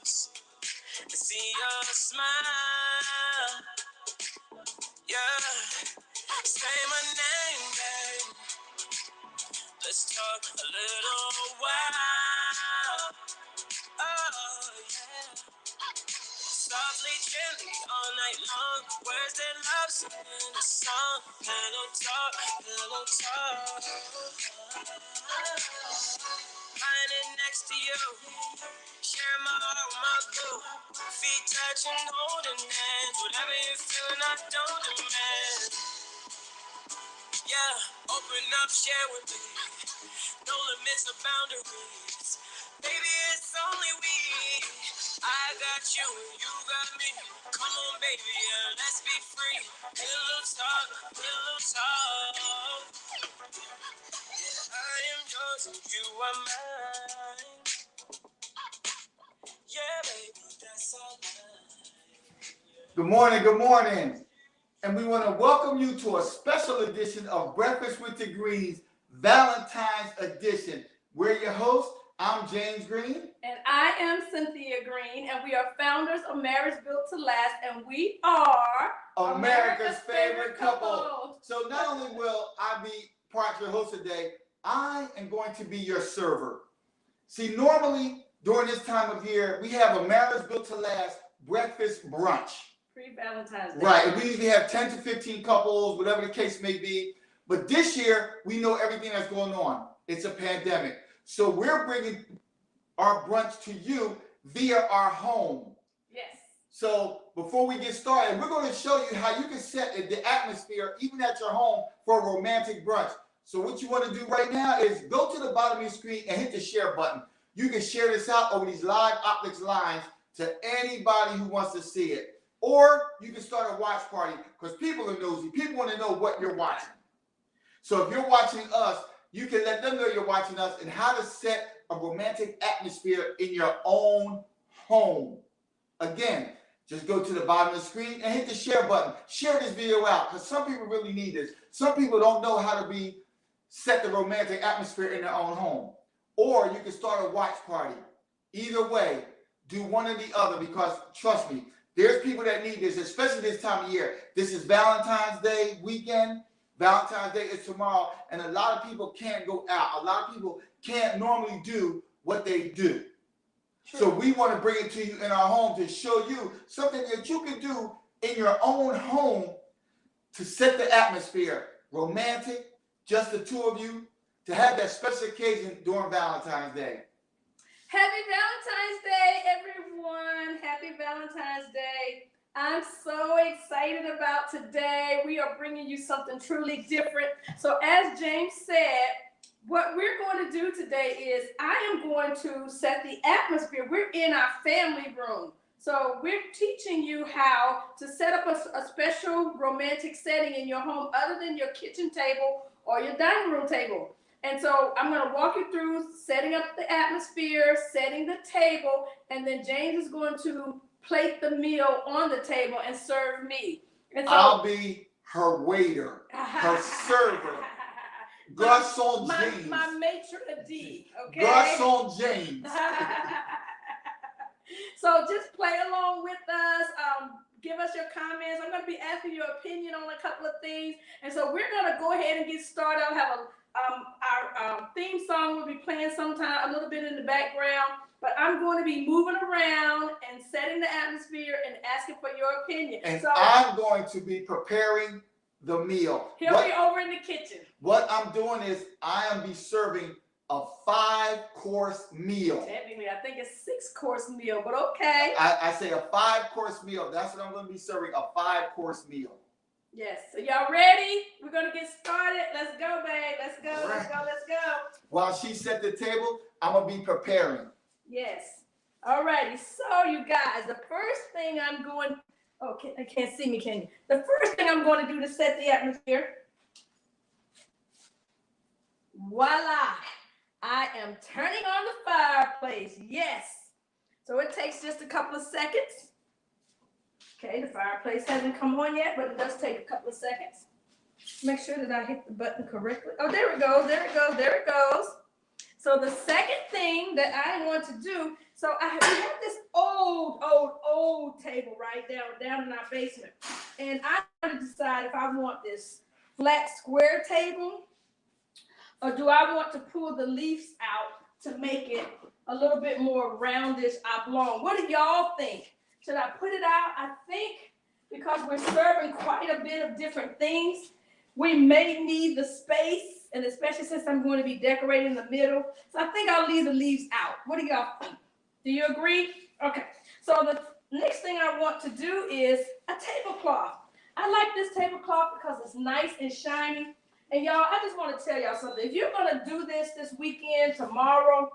close and see your smile. Yeah, say my name, babe. Let's talk a little while. Oh, yeah. Softly, gently, all night long. Words that love sing in a song. Pillow talk, pillow talk. Lying next to you, sharing my heart, my glue. Feet touching, holding hands. Whatever you're feeling, I don't demand. Yeah, open up, share with me. No limits or boundaries. Baby, it's only we. I got you and you got me. Come on, baby, yeah, let's be free. Pillow talk, pillow talk. Yeah, I am yours and you are mine. Yeah, baby, that's all mine. Good morning, good morning. And we want to welcome you to a special edition of Breakfast with the Greenes, Valentine's edition. We're your hosts. I'm James Greene. And I am Cynthia Greene, and we are founders of Marriage Built to Last, and we are America's favorite couple. So not only will I be part of your host today, I am going to be your server. See, normally during this time of year, we have a Marriage Built to Last breakfast brunch. Pre-Valentine's Day. Right, and we usually have 10 to 15 couples, whatever the case may be. But this year, we know everything that's going on. It's a pandemic. So we're bringing our brunch to you via our home. Yes. So before we get started, we're going to show you how you can set the atmosphere, even at your home, for a romantic brunch. So what you want to do right now is go to the bottom of your screen and hit the share button. You can share this out over these live optics lines to anybody who wants to see it. Or you can start a watch party because people are nosy. People want to know what you're watching. So if you're watching us, you can let them know you're watching us and how to set a romantic atmosphere in your own home. Again, just go to the bottom of the screen and hit the share button. Share this video out because some people really need this. Some people don't know how to set the romantic atmosphere in their own home. Or you can start a watch party. Either way, do one or the other because trust me, there's people that need this, especially this time of year. This is Valentine's Day weekend. Valentine's Day is tomorrow, and a lot of people can't go out. A lot of people can't normally do what they do. True. So we want to bring it to you in our home to show you something that you can do in your own home to set the atmosphere. Romantic, just the two of you, to have that special occasion during Valentine's Day. Happy Valentine's Day, everyone. Happy Valentine's Day. I'm so excited about today. We are bringing you something truly different. So as James said, what we're going to do today is I am going to set the atmosphere. We're in our family room. So we're teaching you how to set up a special romantic setting in your home other than your kitchen table or your dining room table. And so I'm going to walk you through setting up the atmosphere, setting the table, and then James is going to plate the meal on the table and serve me. And so I'll be her waiter, her server. Garçon James. My maitre d', okay? Garçon James. So just play along with us. Give us your comments. I'm going to be asking your opinion on a couple of things. And so we're going to go ahead and get started. I'll have our theme song will be playing sometime, a little bit in the background. But I'm going to be moving around and setting the atmosphere and asking for your opinion. And so I'm going to be preparing the meal. He'll be over in the kitchen. What I'm doing is I am be serving a 5-course meal. Technically, I think it's 6-course meal, but okay. I say a 5-course meal. That's what I'm going to be serving, a 5-course meal. Yes. So y'all ready? We're going to get started. Let's go, babe. Let's go. Right. Let's go. Let's go. While she set the table, I'm going to be preparing. Yes. All righty. So, you guys, the first thing I'm going... Oh, I can't see me, can you? The first thing I'm going to do to set the atmosphere... Voila! I am turning on the fireplace. Yes. So it takes just a couple of seconds. Okay, the fireplace hasn't come on yet, but it does take a couple of seconds. Make sure that I hit the button correctly. Oh, there it goes. There it goes. There it goes. So the second thing that I want to do, so we have this old table right down in our basement. And I want to decide if I want this flat square table or do I want to pull the leaves out to make it a little bit more roundish oblong. What do y'all think? Should I put it out? I think because we're serving quite a bit of different things, we may need the space, and especially since I'm going to be decorating the middle. So I think I'll leave the leaves out. What do y'all think? Do you agree? Okay. So the next thing I want to do is a tablecloth. I like this tablecloth because it's nice and shiny. And y'all, I just want to tell y'all something. If you're going to do this weekend, tomorrow,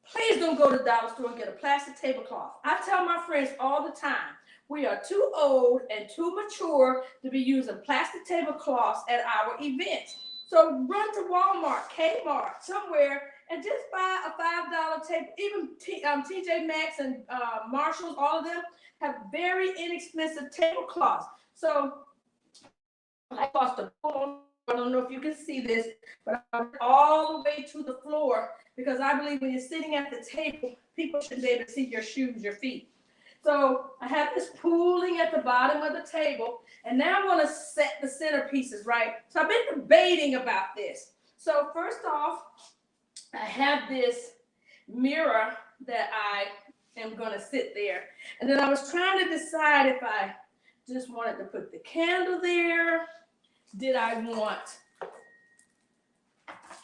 please don't go to the dollar store and get a plastic tablecloth. I tell my friends all the time, we are too old and too mature to be using plastic tablecloths at our events. So run to Walmart, Kmart, somewhere, and just buy a $5 table. Even TJ Maxx and Marshalls, all of them have very inexpensive tablecloths. So I lost a pull. I don't know if you can see this, but I went all the way to the floor because I believe when you're sitting at the table, people should be able to see your shoes, your feet. So I have this pooling at the bottom of the table, and now I want to set the centerpieces, right? So I've been debating about this. So first off, I have this mirror that I am going to sit there. And then I was trying to decide if I just wanted to put the candle there. Did I want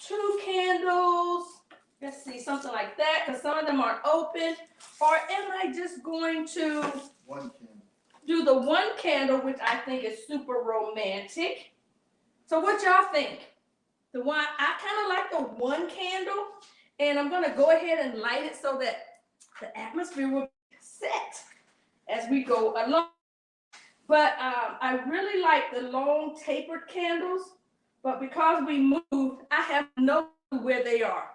2 candles? Let's see, something like that, because some of them aren't open. Or am I just going to do the 1 candle, which I think is super romantic? So what y'all think? The one, I kind of like the 1 candle, and I'm going to go ahead and light it so that the atmosphere will be set as we go along. But I really like the long tapered candles, but because we moved, I have no clue where they are.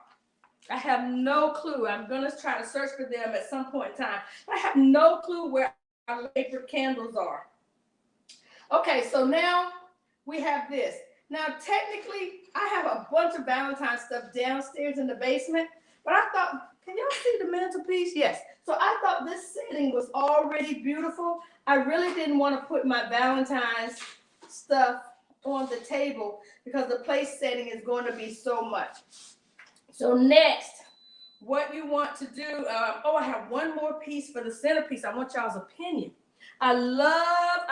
I have no clue. I'm going to try to search for them at some point in time. I have no clue where our tapered candles are. Okay, so now we have this. Now, technically, I have a bunch of Valentine's stuff downstairs in the basement, but I thought, can y'all see the mantelpiece? Yes. So I thought this setting was already beautiful. I really didn't want to put my Valentine's stuff on the table because the place setting is going to be so much. So next, what you want to do, I have one more piece for the centerpiece. I want y'all's opinion. I love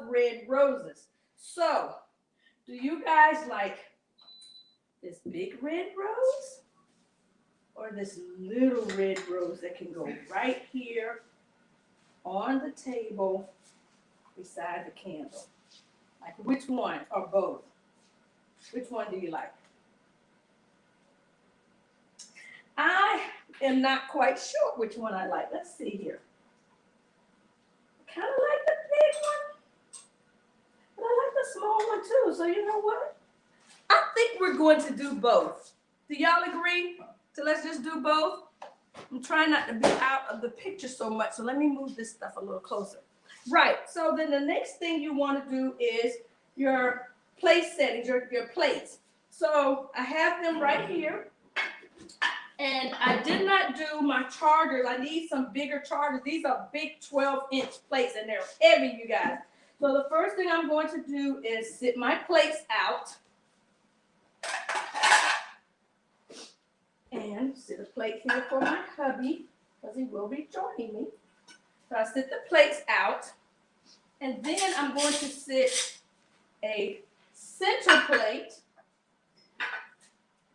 red roses. So, do you guys like this big red rose or this little red rose that can go right here on the table beside the candle? Like which one or both? Which one do you like? I am not quite sure which one I like. Let's see here. Kind of like the big one, but I like the small one too. So you know what? I think we're going to do both. Do y'all agree? So let's just do both. I'm trying not to be out of the picture so much, so let me move this stuff a little closer. Right, so then the next thing you want to do is your place settings, your plates. So I have them right here. And I did not do my chargers. I need some bigger chargers. These are big 12-inch plates, and they're heavy, you guys. So the first thing I'm going to do is sit my plates out. And sit a plate here for my hubby, because he will be joining me. So I sit the plates out. And then I'm going to sit a center plate.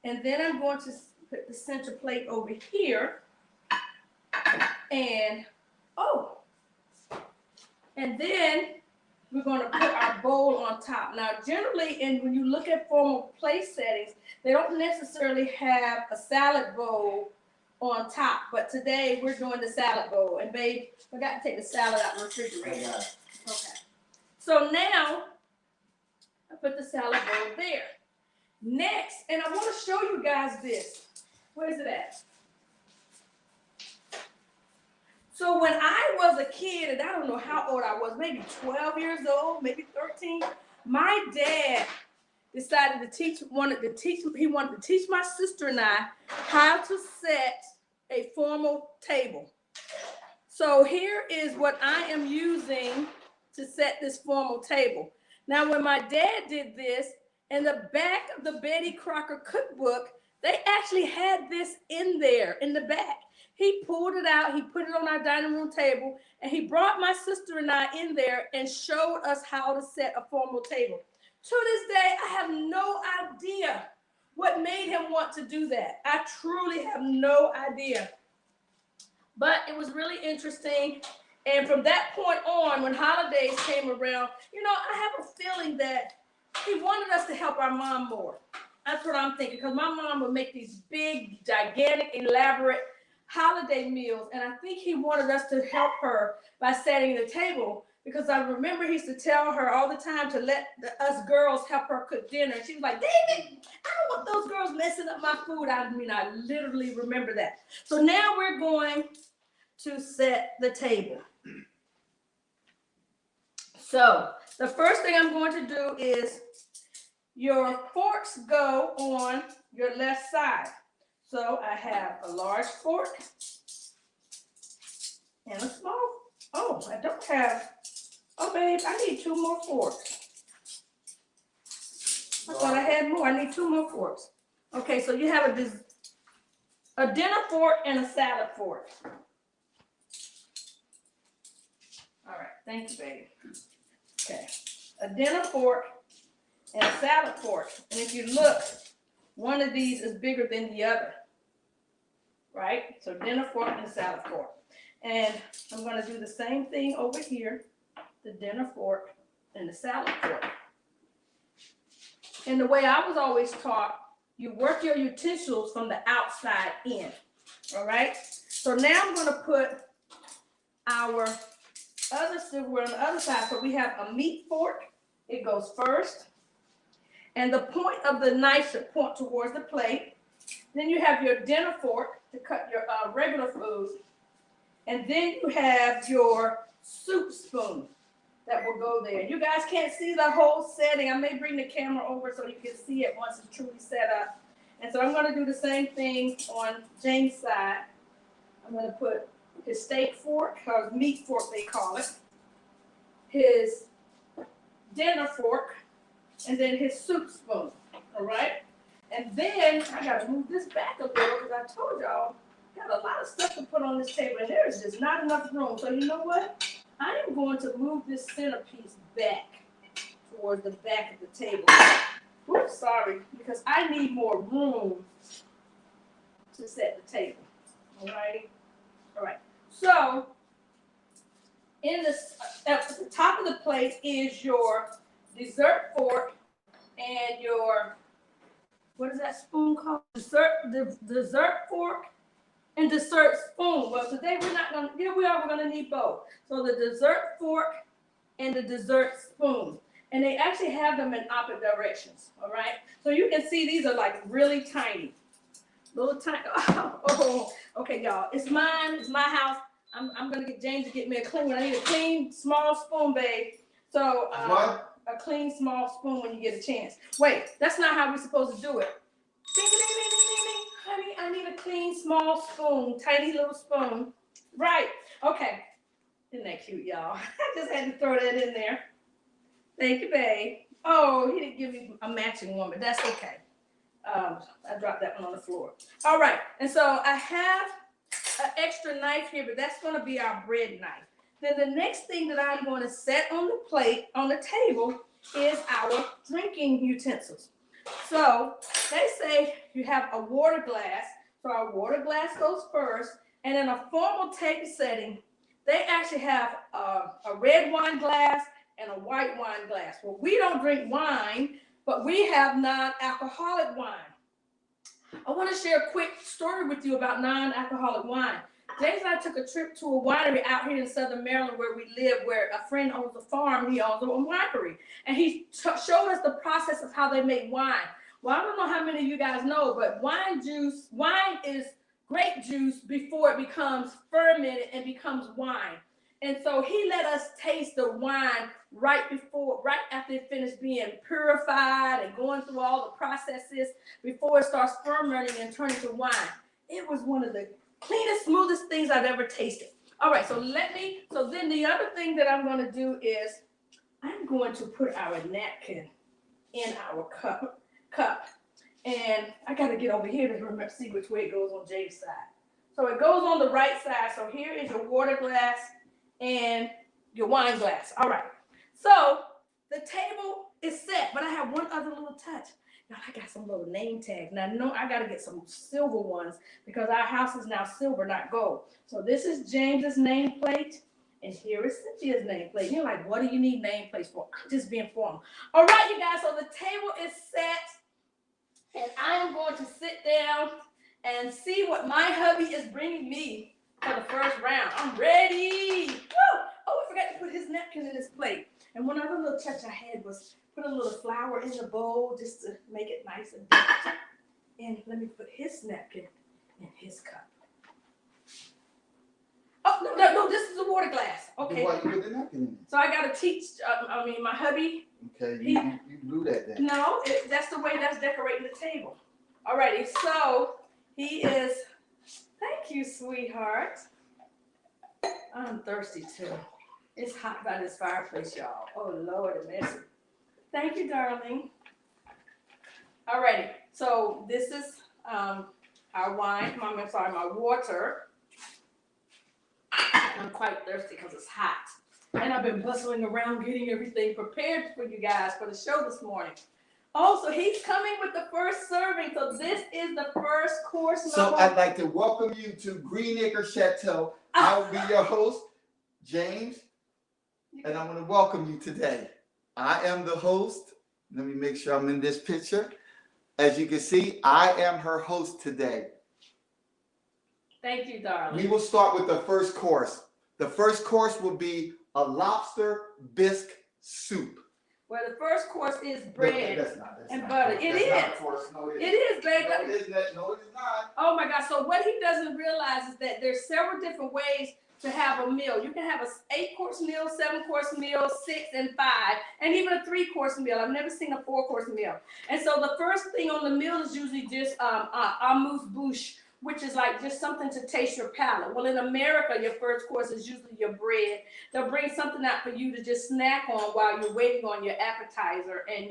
And then I'm going to put the center plate over here. And then we're going to put our bowl on top. Now, generally, when you look at formal place settings, they don't necessarily have a salad bowl on top. But today, we're doing the salad bowl. And, babe, I forgot to take the salad out of the refrigerator. Okay. So now, I put the salad bowl there. Next, and I want to show you guys this. Where's it at? So when I was a kid, and I don't know how old I was, maybe 12 years old, maybe 13, my dad decided he wanted to teach my sister and I how to set a formal table. So here is what I am using to set this formal table. Now, when my dad did this, in the back of the Betty Crocker cookbook, they actually had this in there in the back. He pulled it out, he put it on our dining room table, and he brought my sister and I in there and showed us how to set a formal table. To this day, I have no idea what made him want to do that. I truly have no idea. But it was really interesting. And from that point on, when holidays came around, I have a feeling that he wanted us to help our mom more. That's what I'm thinking, because my mom would make these big, gigantic, elaborate holiday meals. And I think he wanted us to help her by setting the table, because I remember he used to tell her all the time to let us girls help her cook dinner. And she was like, David, I don't want those girls messing up my food. I literally remember that. So now we're going to set the table. So the first thing I'm going to do is your forks go on your left side. So I have a large fork and a small. Oh, I don't have. Oh, babe, I need 2 more forks. I thought I had more. I need 2 more forks. Okay, so you have a dinner fork and a salad fork. All right, thank you, baby. Okay, a dinner fork and a salad fork. And if you look, one of these is bigger than the other, right? So dinner fork and salad fork. And I'm going to do the same thing over here, the dinner fork and the salad fork. And the way I was always taught, you work your utensils from the outside in, all right? So now I'm going to put our other silverware on the other side. So we have a meat fork. It goes first. And the point of the knife should point towards the plate. Then you have your dinner fork to cut your regular food. And then you have your soup spoon that will go there. You guys can't see the whole setting. I may bring the camera over so you can see it once it's truly set up. And so I'm going to do the same thing on James' side. I'm going to put his steak fork, or meat fork they call it, his dinner fork, and then his soup spoon, all right? And then I got to move this back a little, because I told y'all, got a lot of stuff to put on this table, and there is just not enough room. So you know what? I am going to move this centerpiece back towards the back of the table. Oops, sorry, because I need more room to set the table, all right? All right. So, at the top of the plate is your dessert fork and your, what is that spoon called? Dessert fork and dessert spoon. Well, today we're not going to, here we are, we're going to need both. So the dessert fork and the dessert spoon. And they actually have them in opposite directions, all right? So you can see these are like really tiny. Little tiny, oh, okay, y'all. It's mine, it's my house. I'm gonna get James to get me a clean one. I need a clean, small spoon, babe. So a clean, small spoon when you get a chance. Wait, that's not how we're supposed to do it. Ding, ding, ding, ding, ding, ding. Honey, I need a clean, small spoon, tiny little spoon. Right, okay. Isn't that cute, y'all? I just had to throw that in there. Thank you, babe. Oh, he didn't give me a matching one, but that's okay. I dropped that one on the floor. All right, and so I have an extra knife here, but that's going to be our bread knife. Then the next thing that I'm going to set on the plate, on the table, is our drinking utensils. So they say you have a water glass. So our water glass goes first. And in a formal table setting, they actually have a red wine glass and a white wine glass. Well, we don't drink wine, but we have non-alcoholic wine. I want to share a quick story with you about non-alcoholic wine. James and I took a trip to a winery out here in Southern Maryland where we live, where a friend owns a farm, he owns a winery. And he showed us the process of how they make wine. Well, I don't know how many of you guys know, but wine is grape juice before it becomes fermented and becomes wine. And so he let us taste the wine right after it finished being purified and going through all the processes before it starts fermenting and turning to wine. It was one of the cleanest, smoothest things I've ever tasted. All right, so then the other thing that I'm going to do is I'm going to put our napkin in our cup. And I got to get over here to remember, see which way it goes on Jay's side. So it goes on the right side. So here is your water glass and your wine glass. All right. So the table is set, but I have one other little touch. Now I got some little name tags. Now no, I got to get some silver ones because our house is now silver, not gold. So this is James's nameplate, and here is Cynthia's nameplate. You're like, what do you need nameplates for? I'm just being formal. All right, you guys. So the table is set, and I am going to sit down and see what my hubby is bringing me for the first round. I'm ready. Woo! Oh, I forgot to put his napkin in his plate. And one other little touch I had was put a little flour in the bowl just to make it nice and delicate. And let me put his napkin in his cup. Oh, no, this is a water glass. Okay. Why you put the napkin in? So I got to teach, my hubby. Okay, you blew that down. No, that's the way that's decorating the table. All righty, so he is, thank you, sweetheart. I'm thirsty too. It's hot by this fireplace, y'all. Oh, Lord have mercy. Thank you, darling. All righty, so this is our wine. My water. I'm quite thirsty because it's hot. And I've been bustling around getting everything prepared for you guys for the show this morning. Oh, so he's coming with the first serving. So this is the first course. So I'd like to welcome you to Greene Chateau. I will be your host, James, and I want to welcome you today. I am the host. Let me make sure I'm in this picture. As you can see, I am her host today. Thank you, darling. We will start with the first course. The first course will be a lobster bisque soup. Well, the first course is bread and butter. It is. No, it is, baby. No, it is not. Oh my God. So what he doesn't realize is that there's several different ways to have a meal. You can have an 8-course meal, 7-course meal, 6 and 5, and even a 3-course meal. I've never seen a 4-course meal. And so the first thing on the meal is usually just amuse-bouche, which is like just something to taste your palate. Well, in America, your first course is usually your bread. They'll bring something out for you to just snack on while you're waiting on your appetizer and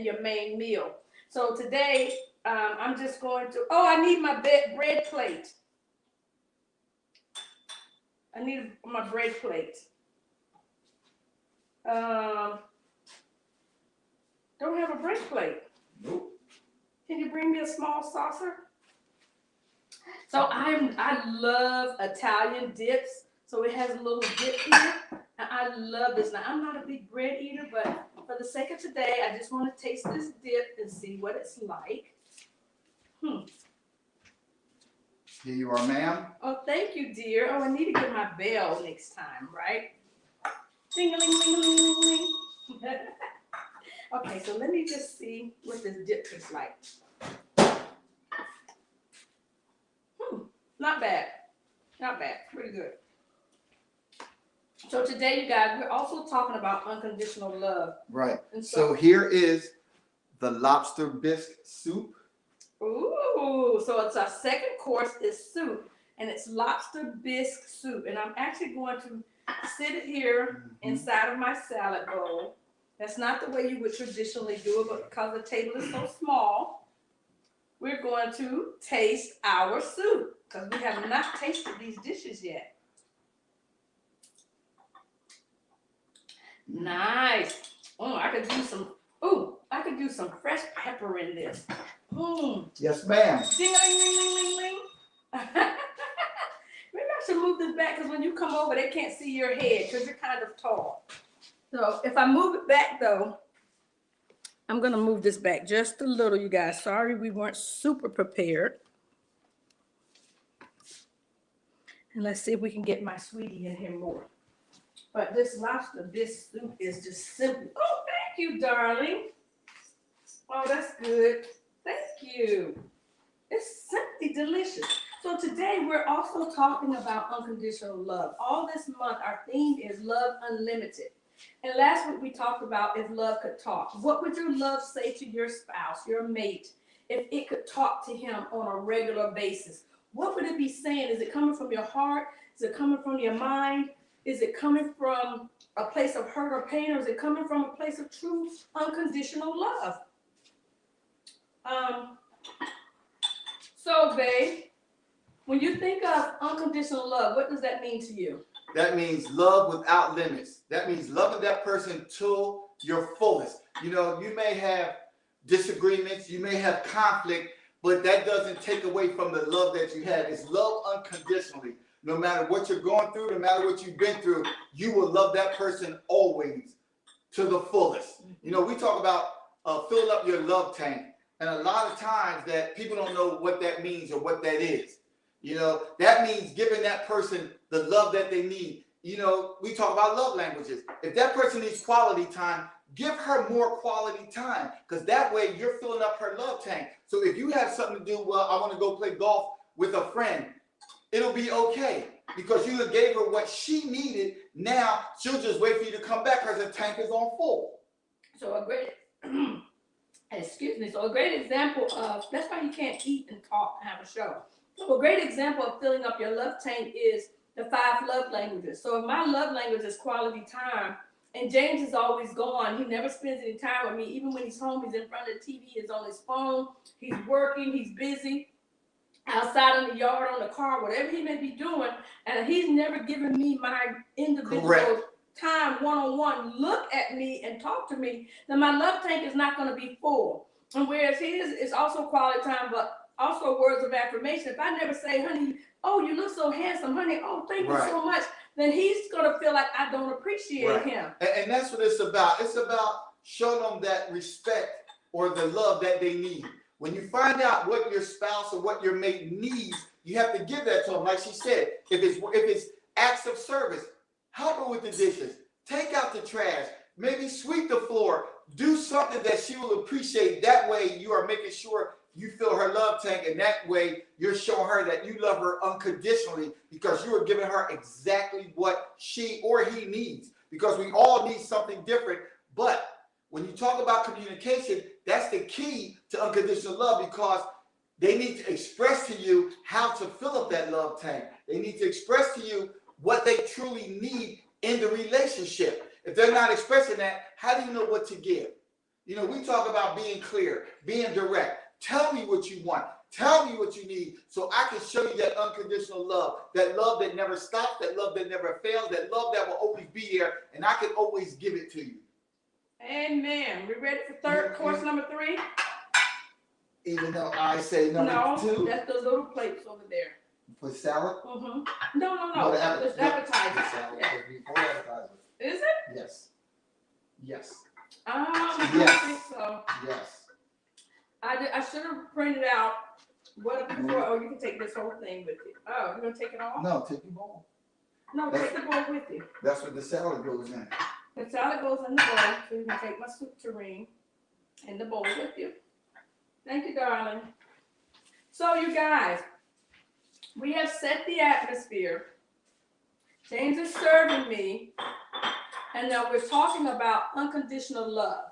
your main meal. So today, I'm just going to, I need my bread plate. I need my bread plate. Don't have a bread plate. Nope. Can you bring me a small saucer? So I love Italian dips. So it has a little dip here. And I love this. Now, I'm not a big bread eater, but for the sake of today, I just want to taste this dip and see what it's like. Here you are, ma'am. Oh, thank you, dear. Oh, I need to get my bell next time, right? Ding-a-ling-ling-ling-ling-ling. Okay, so let me just see what this dip is like. Not bad. Not bad. Pretty good. So today, you guys, we're also talking about unconditional love. Right. And So here is the lobster bisque soup. Ooh, so it's our second course is soup, and it's lobster bisque soup. And I'm actually going to sit it here inside of my salad bowl. That's not the way you would traditionally do it, but because the table is so small, we're going to taste our soup because we have not tasted these dishes yet. Nice. Oh, I could do some fresh pepper in this. Yes, ma'am. Ding-a-ling-ling-ling-ling. Maybe I should move this back because when you come over, they can't see your head because you're kind of tall. So if I move it back, though, I'm going to move this back just a little, you guys. Sorry we weren't super prepared. And let's see if we can get my sweetie in here more. But this lobster bisque soup is just simple. Oh, thank you, darling. Oh, that's good. Thank you. It's simply delicious. So today we're also talking about unconditional love. All this month, our theme is Love Unlimited. And last week we talked about if love could talk. What would your love say to your spouse, your mate, if it could talk to him on a regular basis? What would it be saying? Is it coming from your heart? Is it coming from your mind? Is it coming from a place of hurt or pain? Or is it coming from a place of true unconditional love? So, babe, when you think of unconditional love, what does that mean to you? That means love without limits. That means loving that person to your fullest. You know, you may have disagreements, you may have conflict, but that doesn't take away from the love that you have. It's love unconditionally. No matter what you're going through, no matter what you've been through, you will love that person always to the fullest. You know, we talk about filling up your love tank. And a lot of times that people don't know what that means or what that is. You know, that means giving that person the love that they need. You know, we talk about love languages. If that person needs quality time, give her more quality time, because that way you're filling up her love tank. So if you have something to do, well, I want to go play golf with a friend, it'll be okay because you gave her what she needed. Now she'll just wait for you to come back because her tank is on full. So a great, so a great example of, that's why you can't eat and talk and have a show. So a great example of filling up your love tank is the 5 love languages. So if my love language is quality time, and James is always gone, he never spends any time with me. Even when he's home, he's in front of the TV, he's on his phone, he's working, he's busy, outside in the yard, on the car, whatever he may be doing, and he's never given me my individual time, one-on-one, look at me and talk to me, then my love tank is not going to be full. And whereas his is also quality time, but also words of affirmation. If I never say, honey, oh, you look so handsome, honey, oh, thank you so much, then he's going to feel like I don't appreciate him. And that's what it's about. It's about showing them that respect or the love that they need. When you find out what your spouse or what your mate needs, you have to give that to them. Like she said, if it's acts of service, help her with the dishes, take out the trash, maybe sweep the floor, do something that she will appreciate. That way you are making sure you fill her love tank, and that way you're showing her that you love her unconditionally because you are giving her exactly what she or he needs, because we all need something different. But when you talk about communication, that's the key to unconditional love, because they need to express to you how to fill up that love tank. They need to express to you what they truly need in the relationship. If they're not expressing that, how do you know what to give? You know, we talk about being clear, being direct. Tell me what you want. Tell me what you need so I can show you that unconditional love, that love that never stops, that love that never fails, that love that will always be there, and I can always give it to you. Amen. We ready for course number 3? Even though I say number 2? No, that's those little plates over there. For salad? Mm-hmm. No. It's appetizer. Yeah. Before appetizer. Is it? Yes. Yes. I Yes. think so. Yes. I should have printed out what before. Oh, you can take this whole thing with you. Oh, you're gonna take it off? No, take the bowl. No, take the bowl with you. That's what the salad goes in. The salad goes in the bowl, so you can take my soup tureen in the bowl with you. Thank you, darling. So, you guys, we have set the atmosphere. James is serving me, and now we're talking about unconditional love.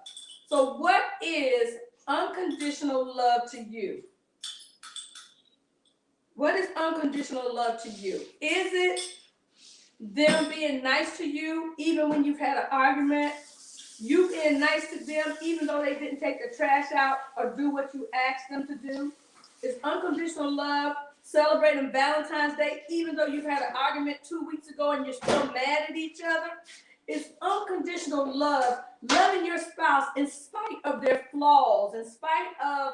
So, what is unconditional love to you? What is unconditional love to you? Is it them being nice to you even when you've had an argument? You being nice to them even though they didn't take the trash out or do what you asked them to do? Is unconditional love celebrating Valentine's Day even though you've had an argument 2 weeks ago and you're still mad at each other? Is unconditional love loving your spouse in spite of their flaws, in spite of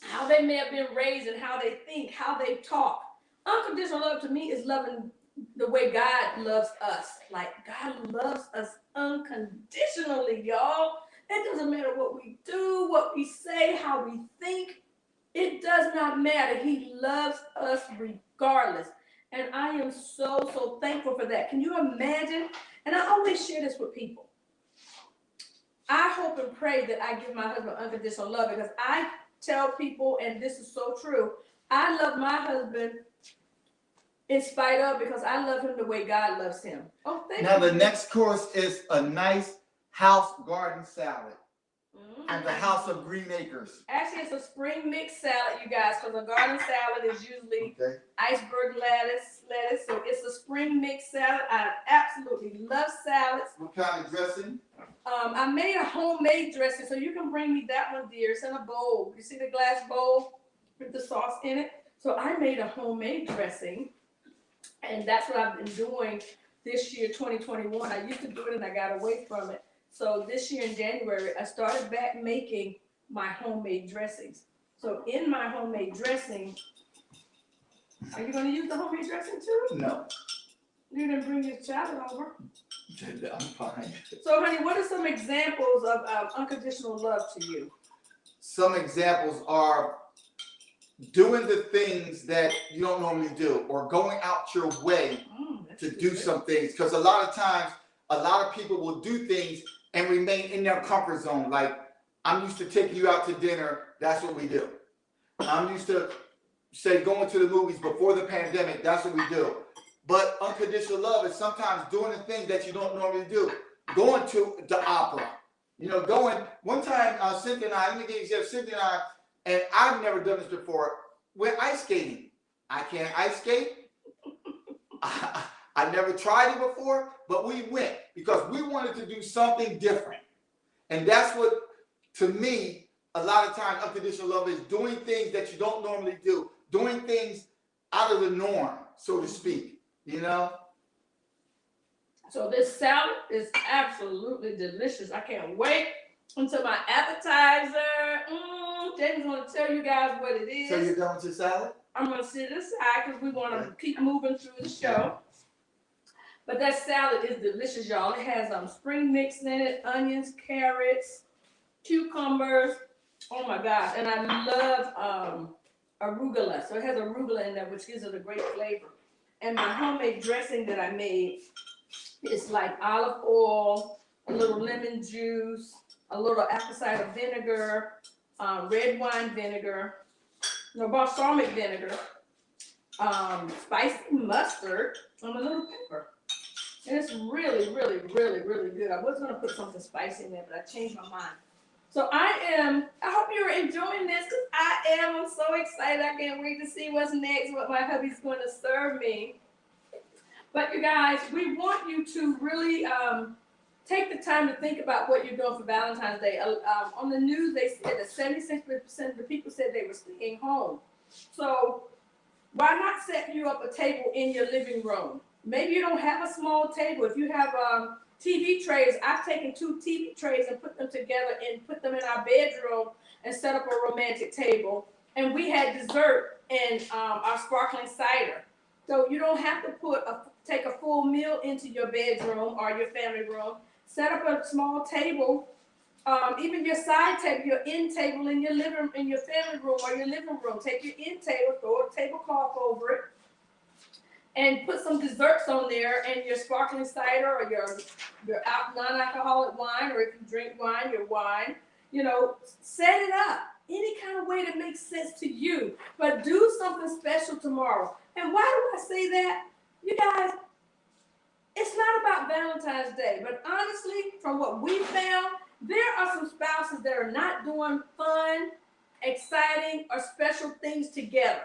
how they may have been raised and how they think, how they talk? Unconditional love to me is loving the way God loves us. Like, God loves us unconditionally, y'all. It doesn't matter what we do, what we say, how we think. It does not matter. He loves us regardless. And I am so, so thankful for that. Can you imagine? And I always share this with people. I hope and pray that I give my husband unconditional love, because I tell people, and this is so true, I love my husband in spite of, because I love him the way God loves him. Oh, thank you. Now the next course is a nice house garden salad at the House of Green Acres. Actually, it's a spring mix salad, you guys, because a garden salad is usually iceberg lettuce. So it's a spring mix salad. I absolutely love salads. What kind of dressing? I made a homemade dressing, so you can bring me that one, dear. It's in a bowl. You see the glass bowl with the sauce in it? So I made a homemade dressing, and that's what I've been doing this year, 2021. I used to do it, and I got away from it. So this year in January, I started back making my homemade dressings. So in my homemade dressing, are you going to use the homemade dressing too? No. You didn't bring your salad over. I'm fine. So, honey, what are some examples of unconditional love to you? Some examples are doing the things that you don't normally do, or going out your way to do some things. Because a lot of times, a lot of people will do things and remain in their comfort zone. Like, I'm used to taking you out to dinner. That's what we do. I'm used to, say, going to the movies before the pandemic. That's what we do. But unconditional love is sometimes doing the things that you don't normally do. Going to the opera. You know, going, one time, Cynthia and I, let me give you an example, Cynthia and I've never done this before, went ice skating. I can't ice skate. I never tried it before, but we went because we wanted to do something different. And that's what, to me, a lot of times unconditional love is doing things that you don't normally do, doing things out of the norm, so to speak. You know? So this salad is absolutely delicious. I can't wait until my appetizer. Jaden's going to tell you guys what it is. So you're done with your salad? I'm going to sit aside because we want to keep moving through the show. But that salad is delicious, y'all. It has spring mix in it, onions, carrots, cucumbers. Oh my gosh. And I love arugula. So it has arugula in there, which gives it a great flavor. And my homemade dressing that I made is like olive oil, a little lemon juice, a little apple cider vinegar, red wine vinegar, balsamic vinegar, spicy mustard, and a little pepper. And it's really, really, really, really good. I was going to put something spicy in there, but I changed my mind. So I hope you're enjoying this, because I am. I'm so excited. I can't wait to see what's next, what my hubby's going to serve me. But you guys, we want you to really take the time to think about what you're doing for Valentine's Day. On the news, they said that 76% of the people said they were staying home. So why not set you up a table in your living room? Maybe you don't have a small table. If you have TV trays, I've taken 2 TV trays and put them together and put them in our bedroom and set up a romantic table. And we had dessert and our sparkling cider. So you don't have to take a full meal into your bedroom or your family room. Set up a small table, even your side table, your end table in your family room or your living room. Take your end table, throw a tablecloth over it, and put some desserts on there, and your sparkling cider or your non-alcoholic wine, or if you drink wine, your wine. You know, set it up any kind of way that makes sense to you, but do something special tomorrow. And why do I say that? You guys, it's not about Valentine's Day, but honestly, from what we found, there are some spouses that are not doing fun, exciting, or special things together.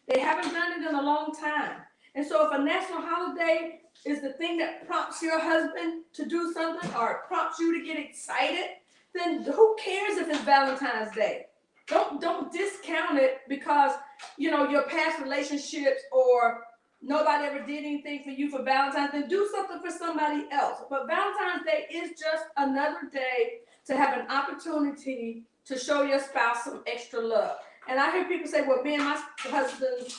They haven't done it in a long time. And so if a national holiday is the thing that prompts your husband to do something, or it prompts you to get excited, then who cares if it's Valentine's Day? Don't discount it because, you know, your past relationships or nobody ever did anything for you for Valentine's Day. Do something for somebody else. But Valentine's Day is just another day to have an opportunity to show your spouse some extra love. And I hear people say, well, me and my husband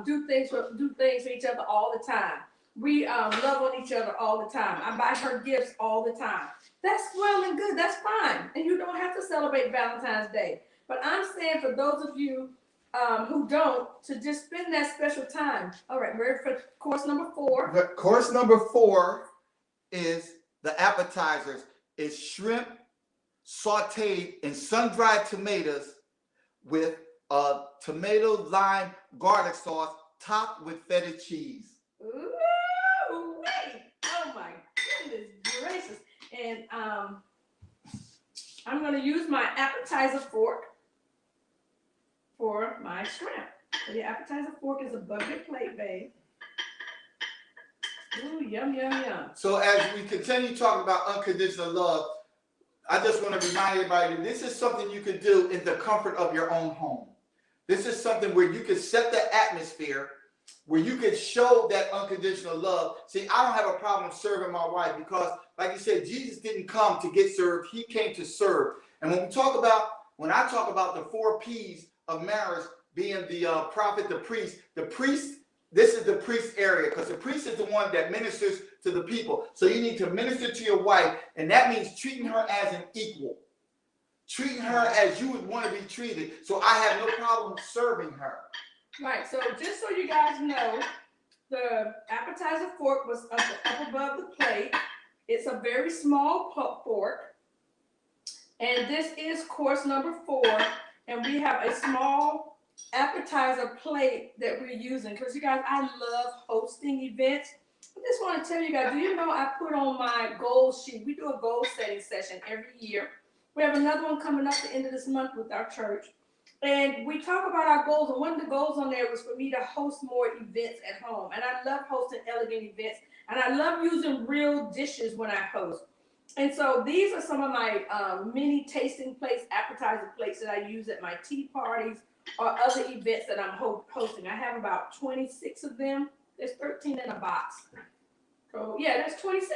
do things for each other all the time. We love on each other all the time. I buy her gifts all the time. That's well and good. That's fine. And you don't have to celebrate Valentine's Day. But I'm saying for those of you who don't, to just spend that special time. All right, ready for course number 4? Course number 4 is the appetizers. It's shrimp sauteed in sun-dried tomatoes with tomato lime garlic sauce topped with feta cheese. Ooh, wait. Oh my goodness gracious. And I'm going to use my appetizer fork for my shrimp. So the appetizer fork is above your plate, babe. Ooh, yum, yum, yum. So as we continue talking about unconditional love, I just want to remind everybody that this is something you can do in the comfort of your own home. This is something where you can set the atmosphere, where you can show that unconditional love. See, I don't have a problem serving my wife because, like you said, Jesus didn't come to get served. He came to serve. And when I talk about the 4 P's of marriage being the prophet, the priest, this is the priest area because the priest is the one that ministers to the people. So you need to minister to your wife, and that means treating her as an equal. Treating her as you would want to be treated. So I have no problem serving her. Right, so just so you guys know, the appetizer fork was up above the plate. It's a very small fork. And this is course number 4. And we have a small appetizer plate that we're using. Because you guys, I love hosting events. I just want to tell you guys, do you know I put on my goal sheet? We do a goal setting session every year. We have another one coming up at the end of this month with our church. And we talk about our goals, and one of the goals on there was for me to host more events at home. And I love hosting elegant events, and I love using real dishes when I host. And so these are some of my mini tasting plates, appetizer plates that I use at my tea parties or other events that I'm hosting. I have about 26 of them. There's 13 in a box. So yeah, there's 26.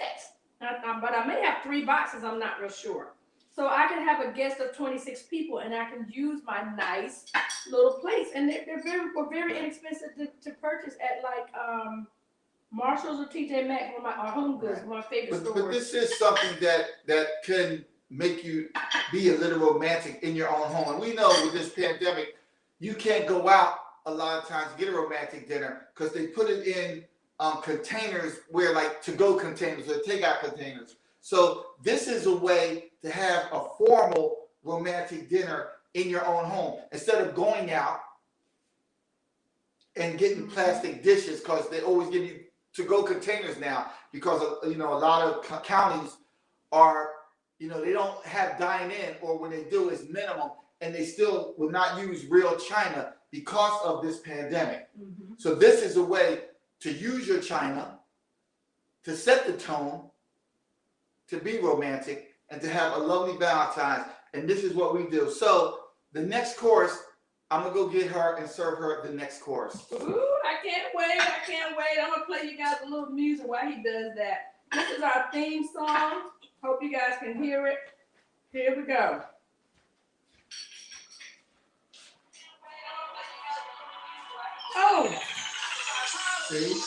But I may have 3 boxes, I'm not real sure. So I can have a guest of 26 people, and I can use my nice little plates. And they're very inexpensive to purchase at like Marshalls or TJ Maxx, one of my Home Goods, one of my favorite stores. But this is something that can make you be a little romantic in your own home. And we know with this pandemic, you can't go out a lot of times to get a romantic dinner because they put it in containers where like to-go containers or take-out containers. So this is a way to have a formal romantic dinner in your own home instead of going out and getting plastic dishes because they always give you to-go containers now because a lot of counties are they don't have dine-in, or when they do it's minimum, and they still will not use real china because of this pandemic. Mm-hmm. So this is a way to use your china to set the tone, to be romantic, and to have a lovely Valentine's. And this is what we do. So the next course, I'm going to go get her and serve her the next course. Ooh, I can't wait. I'm going to play you guys a little music while he does that. This is our theme song. Hope you guys can hear it. Here we go. Oh! See?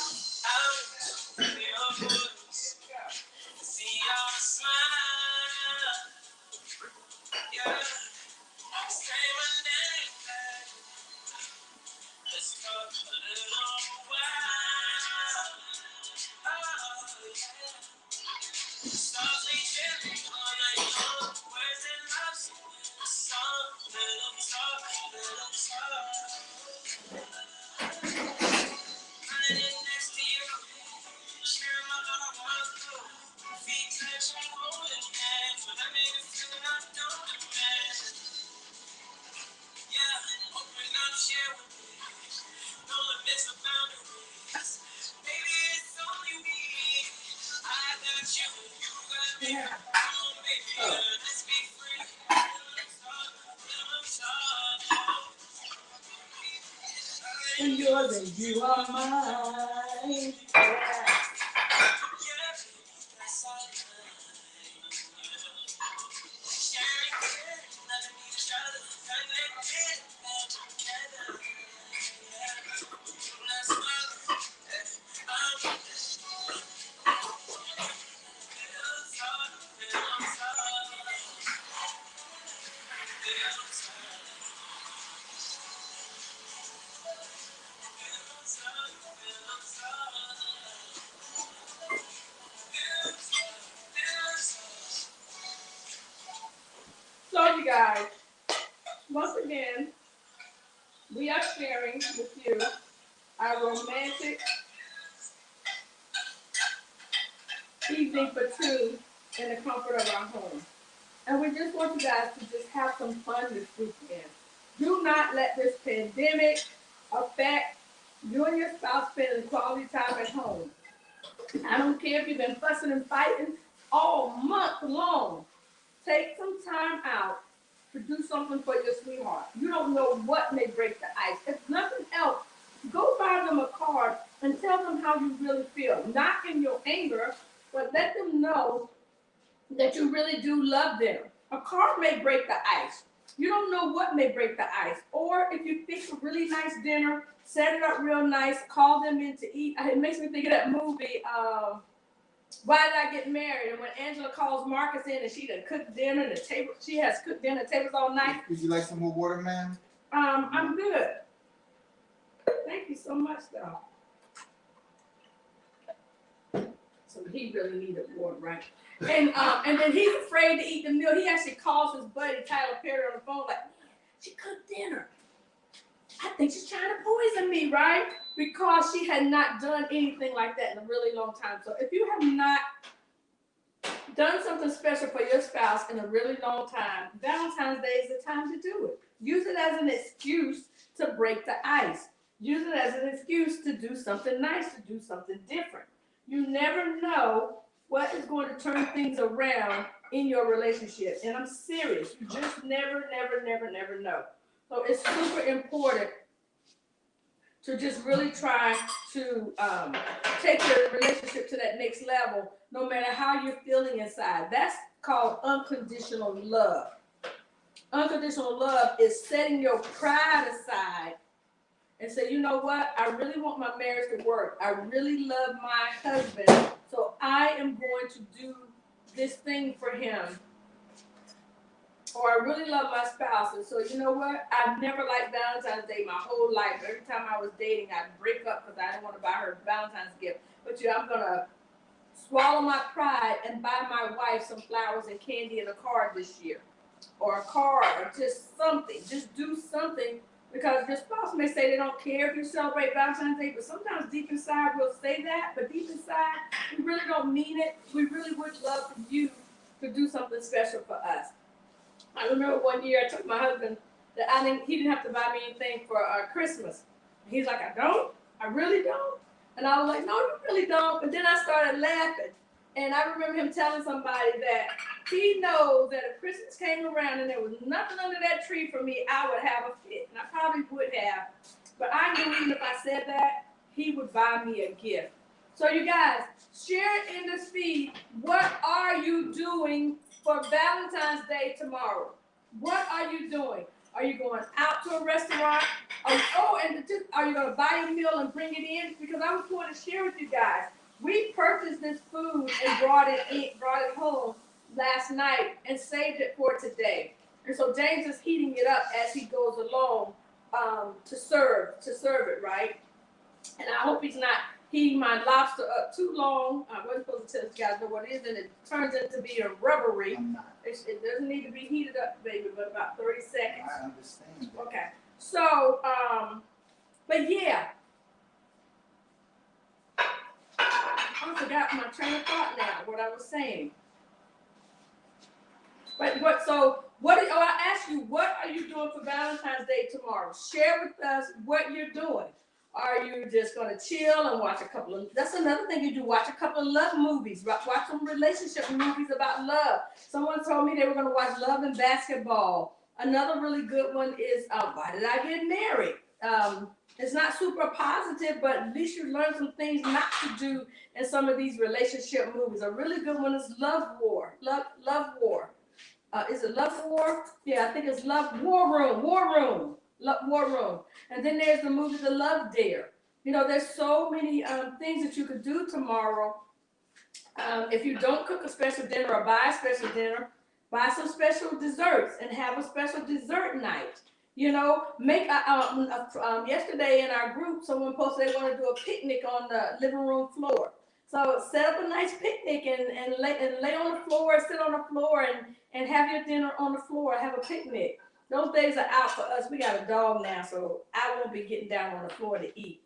Yeah. Oh. And yours and you are mine. Yeah. So you guys, once again, we are sharing with you our romantic evening for two in the comfort of our home. And we just want you guys to just have some fun this weekend. Do not let this pandemic affect you and your spouse spending quality time at home. I don't care if you've been fussing and fighting all month long. Take some time out to do something for your sweetheart. You don't know what may break the ice. If nothing else, go buy them a card and tell them how you really feel. Not in your anger, but let them know that you really do love them. A card may break the ice. You don't know what may break the ice. Or if you fix a really nice dinner, set it up real nice, call them in to eat. It makes me think of that movie, Why Did I Get Married? And when Angela calls Marcus in and she done cooked dinner, the table, she has cooked dinner tables all night. Would you like some more water, ma'am? I'm good. Thank you so much, though. So he really needed water, right? And then he's afraid to eat the meal. He actually calls his buddy Tyler Perry on the phone like, she cooked dinner. I think she's trying to poison me, right? Because she had not done anything like that in a really long time. So if you have not done something special for your spouse in a really long time, Valentine's Day is the time to do it. Use it as an excuse to break the ice. Use it as an excuse to do something nice, to do something different. You never know what is going to turn things around in your relationship. And I'm serious. You just never know. So it's super important to just really try to take your relationship to that next level, no matter how you're feeling inside. That's called unconditional love. Unconditional love is setting your pride aside and say, you know what? I really want my marriage to work. I really love my husband, so I am going to do this thing for him. Or I really love my spouse, and so you know what? I've never liked Valentine's Day my whole life. Every time I was dating, I'd break up because I didn't want to buy her a Valentine's gift. But I'm gonna swallow my pride and buy my wife some flowers and candy and a card this year, or a card, or just something. Just do something, because your spouse may say they don't care if you celebrate Valentine's Day, but sometimes deep inside we'll say that, but deep inside we really don't mean it. We really would love for you to do something special for us. I remember one year I took my husband that he didn't have to buy me anything for Christmas. He's like, I really don't. And I was like, no, you really don't. But then I started laughing. And I remember him telling somebody that he knows that if Christmas came around and there was nothing under that tree for me, I would have a fit. And I probably would have. But I knew even if I said that, he would buy me a gift. So you guys, share it in this feed. What are you doing for Valentine's Day tomorrow? What are you doing? Are you going out to a restaurant? Are you going to buy a meal and bring it in? Because I was going to share with you guys. We purchased this food and brought it home last night and saved it for today. And so James is heating it up as he goes along to serve it, right? And I hope he's not heating my lobster up too long. I wasn't supposed to tell you guys what it is, and it turns into be a rubbery. It doesn't need to be heated up, baby, but about 30 seconds. I understand. Okay. So, but yeah. I forgot my train of thought now, what I was saying. But I asked you, what are you doing for Valentine's Day tomorrow? Share with us what you're doing. Are you just going to chill and watch that's another thing you do, watch a couple of love movies, watch some relationship movies about love. Someone told me they were going to watch Love and Basketball. Another really good one is Why Did I Get Married? It's not super positive, but at least you learn some things not to do in some of these relationship movies. A really good one is Love War. Love War. Is it Love War? Yeah, I think it's War Room. War Room. And then there's the movie The Love Dare. There's so many things that you could do tomorrow. If you don't cook a special dinner or buy a special dinner, buy some special desserts and have a special dessert night. Make yesterday in our group, someone posted they want to do a picnic on the living room floor. So set up a nice picnic and lay on the floor, sit on the floor and have your dinner on the floor, have a picnic. those days are out for us. We got a dog now, so I won't be getting down on the floor to eat.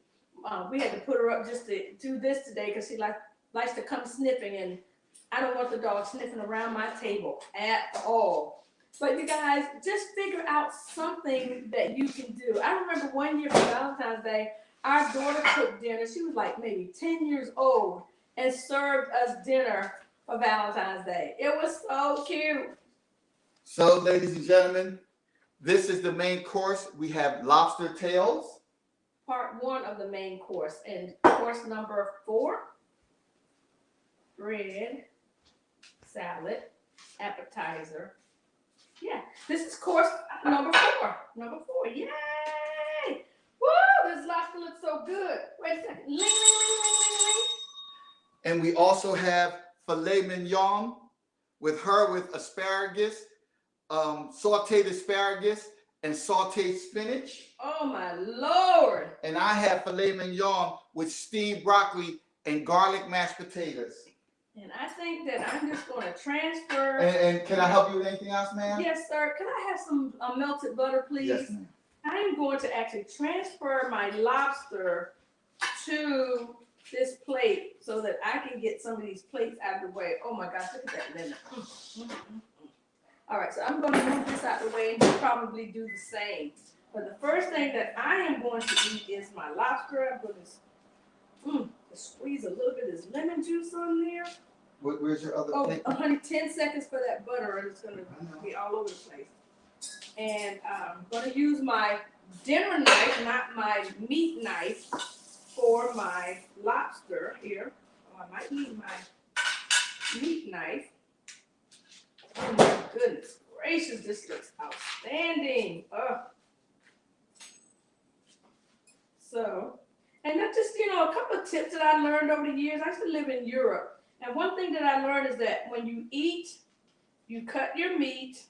We had to put her up just to do this today because she likes to come sniffing, and I don't want the dog sniffing around my table at all. But you guys, just figure out something that you can do. I remember one year for Valentine's Day, our daughter cooked dinner. She was like maybe 10 years old and served us dinner for Valentine's Day. It was so cute. So, ladies and gentlemen, this is the main course. We have lobster tails. Part one of the main course. And course number 4, bread, salad, appetizer. Yeah, this is course number 4. Number 4, yay! Woo, this lobster looks so good. Wait a second. Ling, ling, ling, ling, ling, ling. And we also have filet mignon with asparagus, sauteed asparagus, and sauteed spinach. Oh my Lord. And I have filet mignon with steamed broccoli and garlic mashed potatoes. And I think that I'm just going to transfer. And can I help you with anything else, ma'am? Yes, sir. Can I have some melted butter, please? Yes, ma'am. I'm going to actually transfer my lobster to this plate so that I can get some of these plates out of the way. Oh my gosh, look at that lemon. All right, so I'm going to move this out of the way and you'll probably do the same. But the first thing that I am going to eat is my lobster. I'm going to squeeze a little bit of this lemon juice on there. Where's your other plate? Oh, honey, 10 seconds for that butter and it's going to be all over the place. And I'm going to use my dinner knife, not my meat knife, for my lobster here. Oh, I might need my meat knife. Oh my goodness gracious, this looks outstanding. So, and that's just, a couple of tips that I learned over the years. I used to live in Europe. And one thing that I learned is that when you eat, you cut your meat,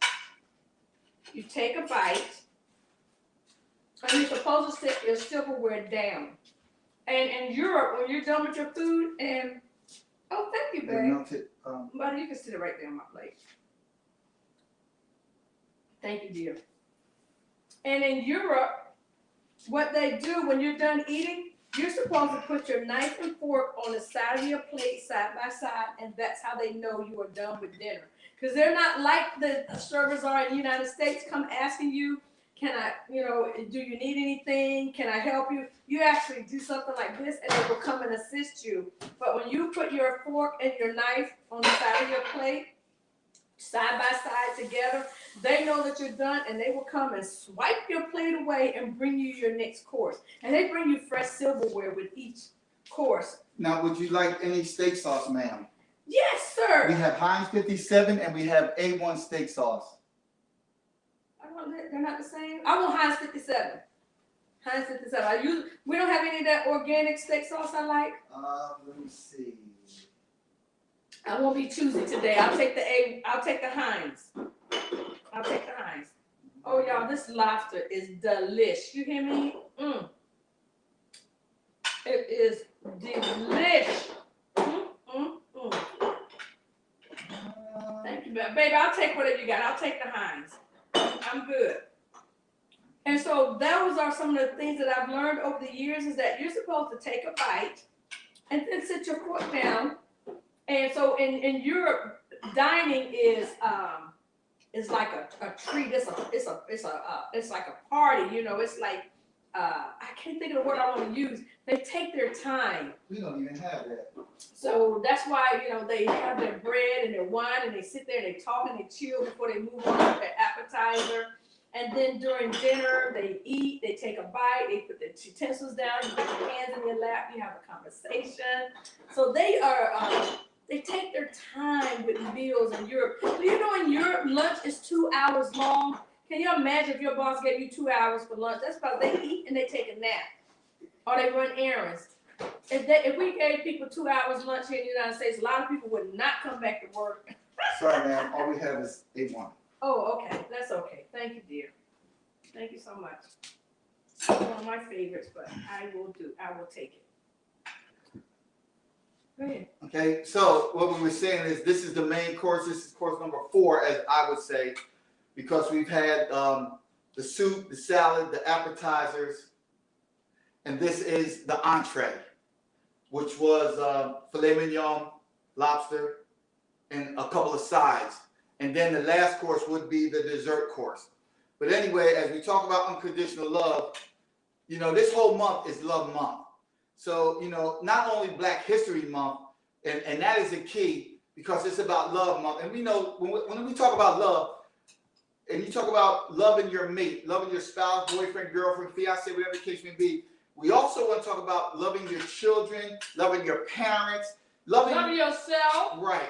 you take a bite, and you're supposed to sit your silverware down. And in Europe, when you're done with your food, and oh, thank you, babe. But you can sit it right there on my plate. Thank you, dear. And in Europe, what they do when you're done eating, you're supposed to put your knife and fork on the side of your plate, side by side, and that's how they know you are done with dinner. Because they're not like the servers are in the United States, come asking you, can I, do you need anything? Can I help you? You actually do something like this and they will come and assist you. But when you put your fork and your knife on the side of your plate, side by side together, they know that you're done and they will come and swipe your plate away and bring you your next course. And they bring you fresh silverware with each course. Now, would you like any steak sauce, ma'am? Yes, sir. We have Heinz 57 and we have A1 steak sauce. They're not the same. I want Heinz 57. Heinz 57. We don't have any of that organic steak sauce I like. Let me see. I won't be choosy today. I'll take the Heinz. I'll take the Heinz. Oh, y'all, this lobster is delish. You hear me? It is delish. Thank you, baby. I'll take whatever you got. I'll take the Heinz. I'm good. And so those are some of the things that I've learned over the years is that you're supposed to take a bite and then sit your fork down. And so in Europe, dining is like a treat. It's like a party. It's like I can't think of the word I want to use. They take their time. We don't even have that. So that's why they have their bread and their wine and they sit there and they talk and they chill before they move on to their appetizer. And then during dinner, they eat, they take a bite, they put their utensils down, you put your hands in your lap, you have a conversation. So they take their time with meals in Europe. Do you know in Europe, lunch is 2 hours long? Can you imagine if your boss gave you 2 hours for lunch? That's because they eat and they take a nap. Or they run errands. If we gave people 2 hours lunch here in the United States, a lot of people would not come back to work. Sorry, ma'am. All we have is A1. Oh, okay. That's okay. Thank you, dear. Thank you so much. It's one of my favorites, but I will take it. Go ahead. Okay, so what we were saying is this is the main course. This is course number 4, as I would say, because we've had the soup, the salad, the appetizers, and this is the entree, which was filet mignon, lobster, and a couple of sides. And then the last course would be the dessert course. But anyway, as we talk about unconditional love, you know, this whole month is Love Month. So, you know, not only Black History Month, and that is the key because it's about Love Month. And we know when we talk about love, and you talk about loving your mate, loving your spouse, boyfriend, girlfriend, fiance, whatever the case may be, we also want to talk about loving your children, loving your parents, loving yourself. Right.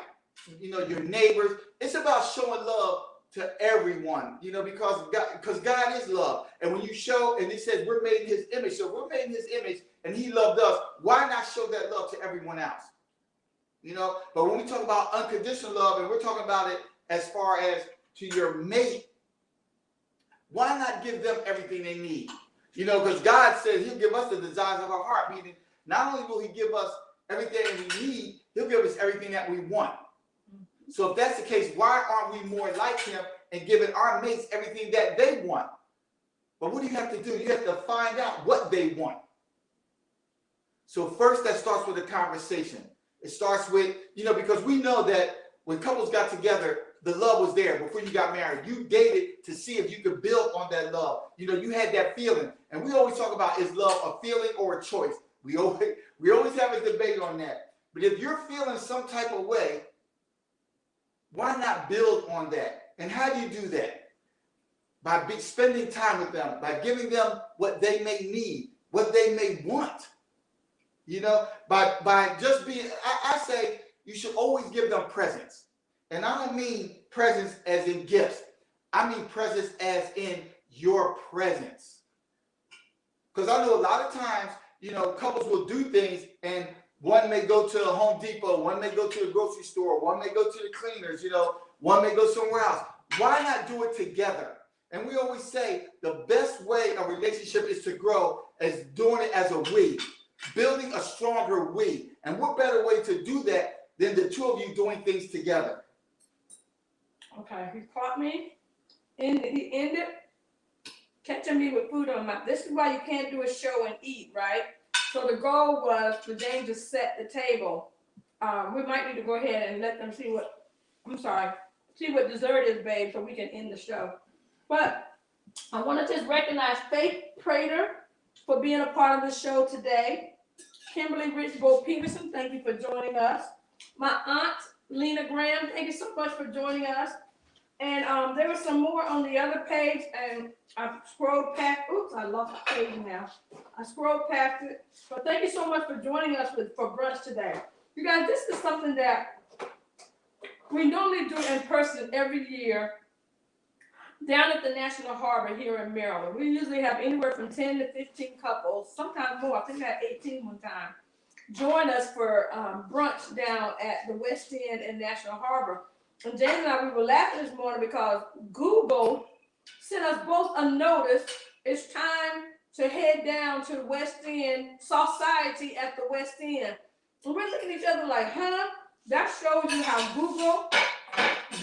You know, your neighbors. It's about showing love to everyone, you know, because God is love. And when you show, and it says we're made in his image, so we're made in his image and he loved us, why not show that love to everyone else? You know, but when we talk about unconditional love, and we're talking about it as far as to your mate, why not give them everything they need? You know, because God said he'll give us the desires of our heart, meaning not only will he give us everything we need, he'll give us everything that we want. So if that's the case, why aren't we more like him and giving our mates everything that they want? But what do you have to do? You have to find out what they want. So first, that starts with a conversation. It starts with, you know, because we know that when couples got together, the love was there before you got married. You dated to see if you could build on that love. You know, you had that feeling. And we always talk about, is love a feeling or a choice? We always have a debate on that. But if you're feeling some type of way, why not build on that? And how do you do that? By spending time with them, by giving them what they may need, what they may want. You know, by just being, I say you should always give them presents. And I don't mean presents as in gifts. I mean presents as in your presence. Because I know a lot of times, you know, couples will do things and one may go to Home Depot, one may go to the grocery store, one may go to the cleaners, you know, one may go somewhere else. Why not do it together? And we always say the best way a relationship is to grow is doing it as a we, building a stronger we. And what better way to do that than the two of you doing things together? Okay, he caught me, and he ended catching me with food on my mouth. This is why you can't do a show and eat, right? So the goal was for James to set the table. We might need to go ahead and let them see what dessert is, babe, so we can end the show. But I want to just recognize Faith Prater for being a part of the show today. Kimberly Richbold Peterson, thank you for joining us. My aunt, Lena Graham, thank you so much for joining us. And there was some more on the other page, and I scrolled past. Oops, I lost the page now. I scrolled past it. But thank you so much for joining us for brunch today. You guys, this is something that we normally do in person every year down at the National Harbor here in Maryland. We usually have anywhere from 10 to 15 couples, sometimes more. I think I had 18 one time. Join us for brunch down at the West End and National Harbor. And James and I, we were laughing this morning because Google sent us both a notice. It's time to head down to the West End, Society at the West End. And we're looking at each other like, huh? That shows you how Google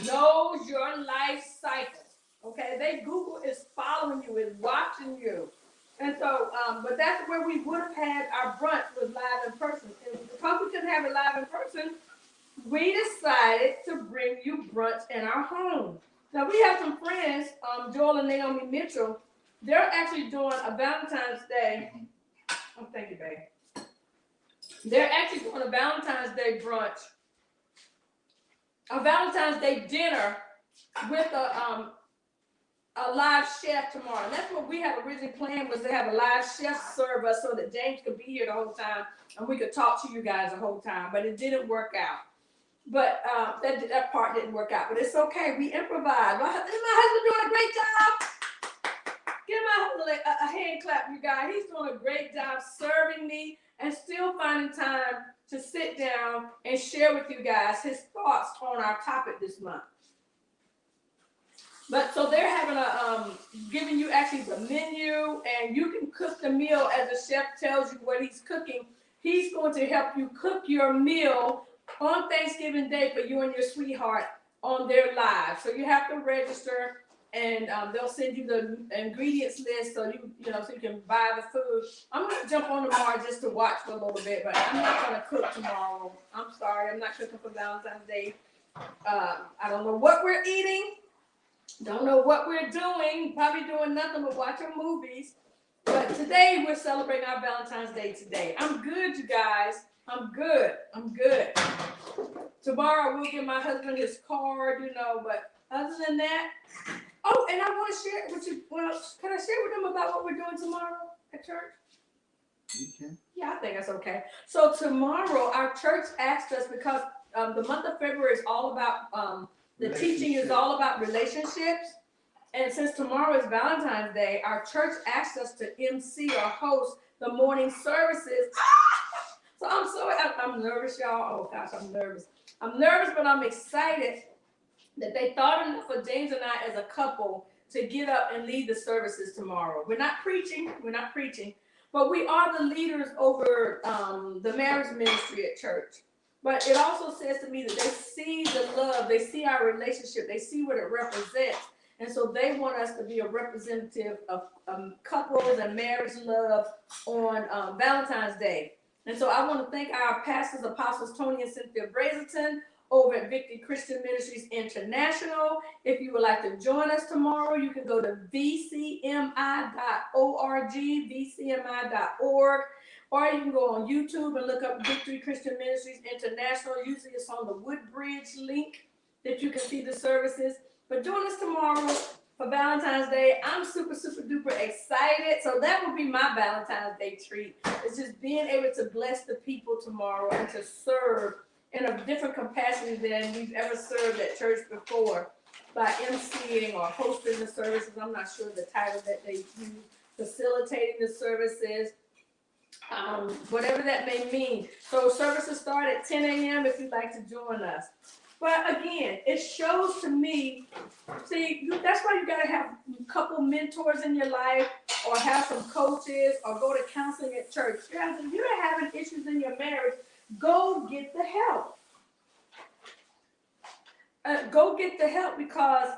knows your life cycle. Okay, Google is following you, is watching you. And so, but that's where we would have had our brunch was live in person. And because we couldn't have it live in person, we decided to bring you brunch in our home. Now we have some friends, Joel and Naomi Mitchell. They're actually doing a Valentine's Day. Oh, thank you, babe. They're actually doing a Valentine's Day brunch, a Valentine's Day dinner with a live chef tomorrow. And that's what we had originally planned, was to have a live chef serve us so that James could be here the whole time and we could talk to you guys the whole time. But it didn't work out. But that part didn't work out. But it's okay. We improvised. My husband doing a great job. Give my husband a hand clap, you guys. He's doing a great job serving me and still finding time to sit down and share with you guys his thoughts on our topic this month. But so they're having giving you actually the menu, and you can cook the meal as the chef tells you what he's cooking. He's going to help you cook your meal on Thanksgiving Day for you and your sweetheart on their live. So you have to register, and they'll send you the ingredients list so so you can buy the food. I'm gonna jump on tomorrow just to watch for a little bit, but I'm not gonna cook tomorrow. I'm sorry, I'm not cooking for Valentine's Day. I don't know what we're eating. Don't know what we're doing. Probably doing nothing but watching movies. But today we're celebrating our Valentine's Day today. I'm good, you guys. I'm good. Tomorrow we'll give my husband his card, but other than that, oh, and I want to share with you. Well, can I share with them about what we're doing tomorrow at church? Okay. Yeah, I think that's okay. So tomorrow our church asked us, because the month of February is all about the teaching is all about relationships. And since tomorrow is Valentine's Day, our church asked us to MC or host the morning services. So I'm nervous, y'all. Oh gosh, I'm nervous. I'm nervous, but I'm excited that they thought enough for James and I as a couple to get up and lead the services tomorrow. We're not preaching, but we are the leaders over the marriage ministry at church. But it also says to me that they see the love, they see our relationship, they see what it represents. And so they want us to be a representative of couples and marriage love on Valentine's Day. And so I want to thank our pastors, apostles, Tony and Cynthia Brazelton over at Victory Christian Ministries International. If you would like to join us tomorrow, you can go to vcmi.org, vcmi.org, or you can go on YouTube and look up Victory Christian Ministries International. Usually it's on the Woodbridge link that you can see the services. But join us tomorrow for Valentine's Day. I'm super, super duper excited. So that will be my Valentine's Day treat. It's just being able to bless the people tomorrow and to serve in a different capacity than we've ever served at church before by emceeing or hosting the services. I'm not sure the title that they use, facilitating the services, whatever that may mean. So services start at 10 a.m. if you'd like to join us. But again, it shows to me, that's why you got to have a couple mentors in your life, or have some coaches, or go to counseling at church. If you're having issues in your marriage, go get the help. Go get the help, because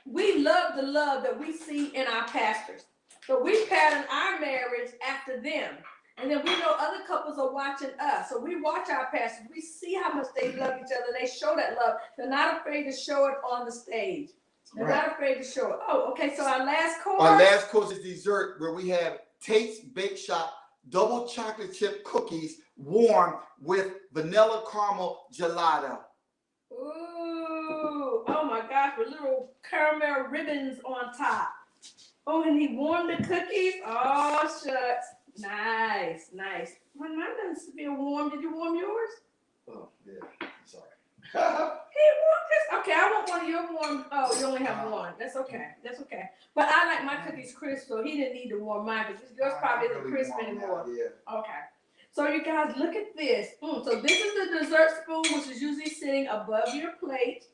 we love the love that we see in our pastors. So we pattern our marriage after them. And then we know other couples are watching us. So we watch our pastors. We see how much they love each other. They show that love. They're not afraid to show it on the stage. They're not afraid to show it. Oh, okay. So our last course. Our last course is dessert, where we have Tate's Bake Shop double chocolate chip cookies warm with vanilla caramel gelato. Ooh. Oh my gosh, with little caramel ribbons on top. Oh, and he warmed the cookies. Oh, shucks. Nice. When mine doesn't feel warm, did you warm yours? Oh, yeah. Sorry. He warmed this. Okay, I want one of your warm. Oh, you only have one. That's okay. But I like my cookies crisp, so he didn't need to warm mine, because yours probably isn't crisp anymore. Yeah. Okay. So you guys, look at this. So this is the dessert spoon, which is usually sitting above your plate.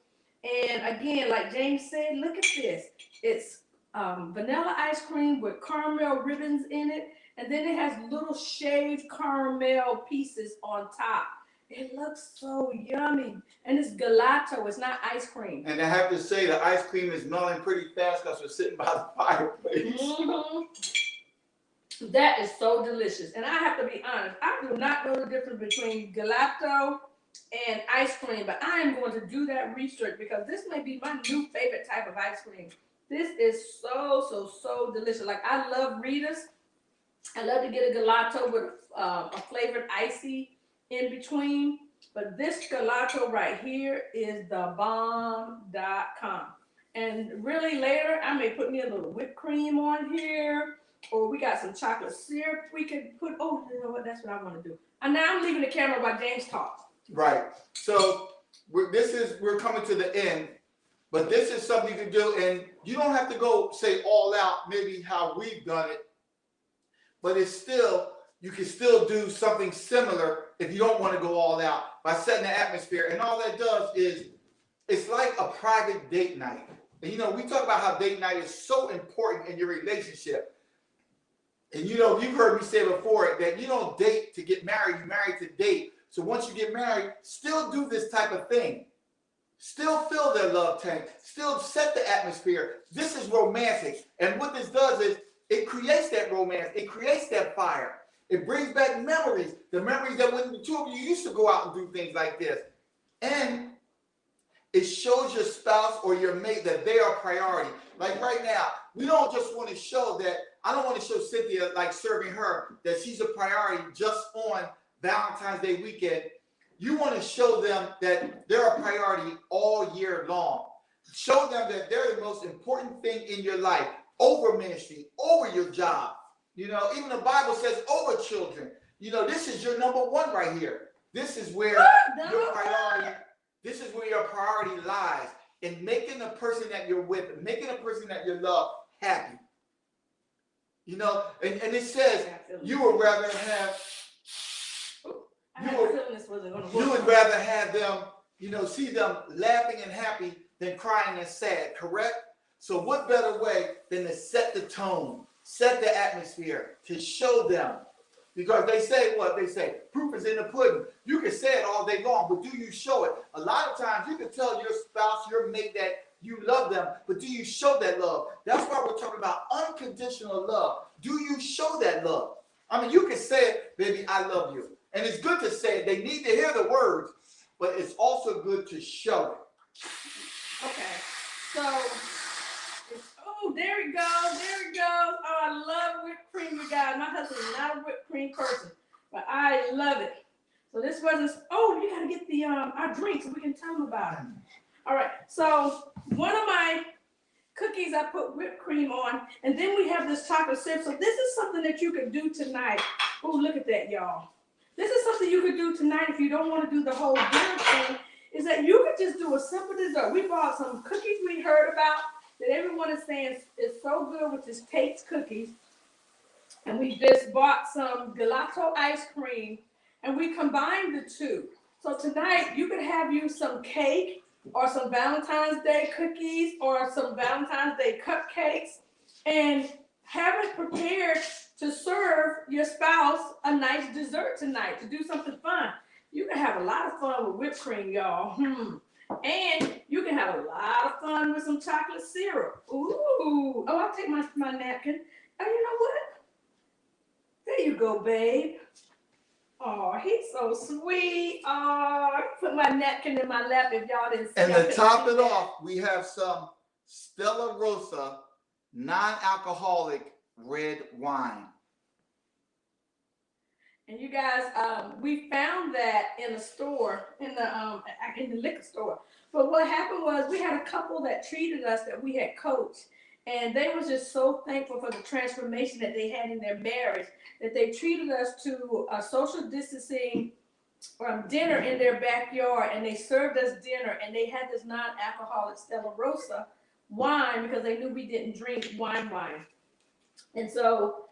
And again, like James said, look at this. It's vanilla ice cream with caramel ribbons in it. And then it has little shaved caramel pieces on top. It looks so yummy. And it's gelato. It's not ice cream. And I have to say, the ice cream is melting pretty fast because we're sitting by the fireplace. Mm-hmm. That is so delicious. And I have to be honest, I do not know the difference between gelato and ice cream. But I am going to do that research, because this may be my new favorite type of ice cream. This is so delicious. Like, I love Rita's. I love to get a gelato with a flavored icy in between. But this gelato right here is the bomb.com. And really later, I may put me a little whipped cream on here. Or we got some chocolate syrup we could put. Oh, you know what? That's what I want to do. And now I'm leaving the camera while James talks. Right. So we're coming to the end. But this is something you can do. And you don't have to go, say, all out, maybe how we've done it. But you can still do something similar if you don't want to go all out, by setting the atmosphere. And all that does is, it's like a private date night. And we talk about how date night is so important in your relationship. And you've heard me say before that you don't date to get married, you marry to date. So once you get married, still do this type of thing. Still fill their love tank. Still set the atmosphere. This is romantic. And what this does is it creates that romance. It creates that fire. It brings back memories. The memories that when the two of you used to go out and do things like this. And it shows your spouse or your mate that they are priority. Like right now, we don't just want to show that, I don't want to show Cynthia like serving her that she's a priority just on Valentine's Day weekend. You want to show them that they're a priority all year long. Show them that they're the most important thing in your life, over ministry, over your job. You know, even the Bible says over children. You know, this is your number one right here. This is where your priority, this is where your priority lies in making the person that you're with, making the person that you love happy. You know, and it says you would rather have, you would rather have them, you know, see them laughing and happy than crying and sad, correct? So what better way than to set the tone, set the atmosphere, to show them? Because they say what? They say, proof is in the pudding. You can say it all day long, but do you show it? A lot of times you can tell your spouse, your mate that you love them, but do you show that love? That's why we're talking about unconditional love. Do you show that love? I mean, you can say it, baby, I love you. And it's good to say it. They need to hear the words, but it's also good to show it. Okay, so, oh, there we go, there it goes. Oh, I love whipped cream, you guys. My husband is not a whipped cream person, but I love it. So this wasn't, oh, you gotta get the our drink so we can tell them about it. All right, so one of my cookies I put whipped cream on, and then we have this chocolate chip. So this is something that you could do tonight. Oh, look at that, y'all. This is something you could do tonight if you don't want to do the whole dinner thing, is that you could just do a simple dessert. We bought some cookies we heard about that everyone is saying is so good, which is Tate's Cookies. And we just bought some gelato ice cream, and we combined the two. So tonight, you could have you some cake or some Valentine's Day cookies or some Valentine's Day cupcakes and have it prepared to serve your spouse a nice dessert tonight, to do something fun. You can have a lot of fun with whipped cream, y'all. And you can have a lot of fun with some chocolate syrup. Ooh. Oh, I'll take my napkin. Oh, you know what? There you go, babe. Oh, he's so sweet. Oh, I put my napkin in my lap if y'all didn't see. And to top it off, we have some Stella Rosa non-alcoholic red wine. And you guys, we found that in the store, in the liquor store. But what happened was we had a couple that treated us that we had coached, and they were just so thankful for the transformation that they had in their marriage that they treated us to a social distancing dinner in their backyard, and they served us dinner, and they had this non-alcoholic Stella Rosa wine because they knew we didn't drink wine. And so,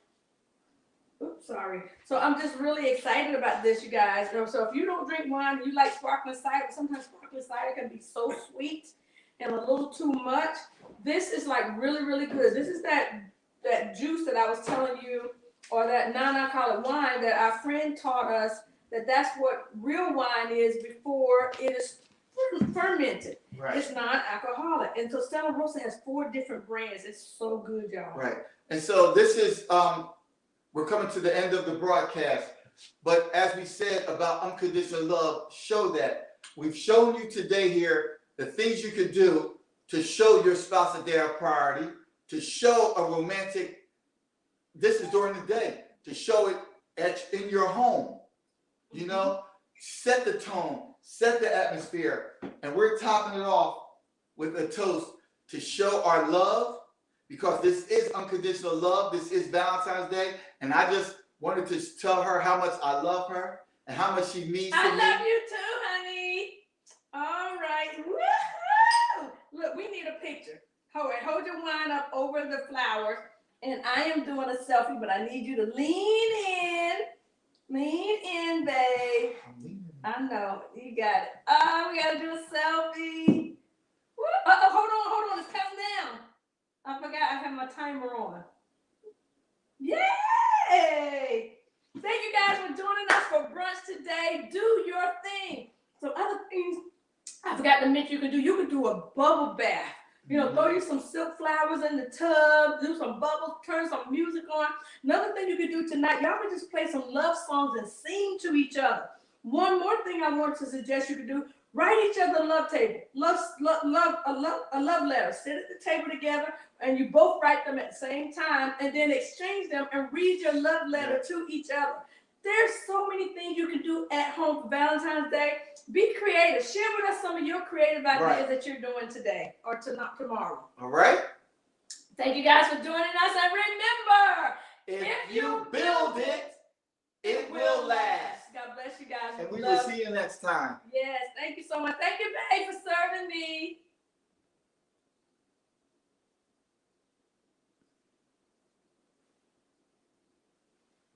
oops, sorry. So I'm just really excited about this, you guys. So if you don't drink wine, you like sparkling cider, sometimes sparkling cider can be so sweet and a little too much. This is like really, really good. This is that juice that I was telling you, or that non-alcoholic wine that our friend taught us that's what real wine is before it is fermented. Right. It's non-alcoholic. And so Stella Rosa has 4 different brands. It's so good, y'all. Right. And so this is, we're coming to the end of the broadcast. But as we said about unconditional love, show that. We've shown you today here the things you can do to show your spouse that they're a priority, to show a romantic, this is during the day, to show it in your home. You know, set the tone, set the atmosphere, and we're topping it off with a toast to show our love, because this is unconditional love. This is Valentine's Day, and I just wanted to tell her how much I love her and how much she means to me. I love you too, honey. All right. Woo-hoo! Look, we need a picture. Hold your wine up over the flowers, and I am doing a selfie, but I need you to lean in. Lean in, babe. I know. You got it. Oh, we got to do a selfie. Hold on. It's counting down. I forgot I have my timer on. Yay! Thank you guys for joining us for brunch today. Do your thing. Some other things I forgot forgot to mention you can do a bubble bath. You know, throw you some silk flowers in the tub, do some bubbles, turn some music on. Another thing you can do tonight, y'all can just play some love songs and sing to each other. One more thing I want to suggest you can do, write each other a love letter. Sit at the table together and you both write them at the same time and then exchange them and read your love letter to each other. There's so many things you can do at home for Valentine's Day. Be creative. Share with us some of your creative ideas that you're doing today or tomorrow. All right. Thank you guys for joining us. And remember, if you build it, it will last. God bless you guys. And we will see you next time. Yes, thank you so much. Thank you, babe, for serving me.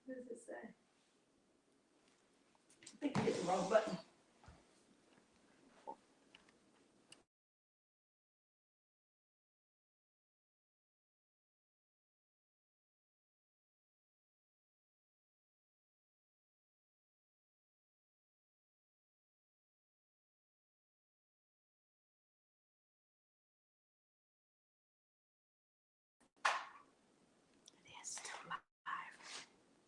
What does it say? I think I hit the wrong button.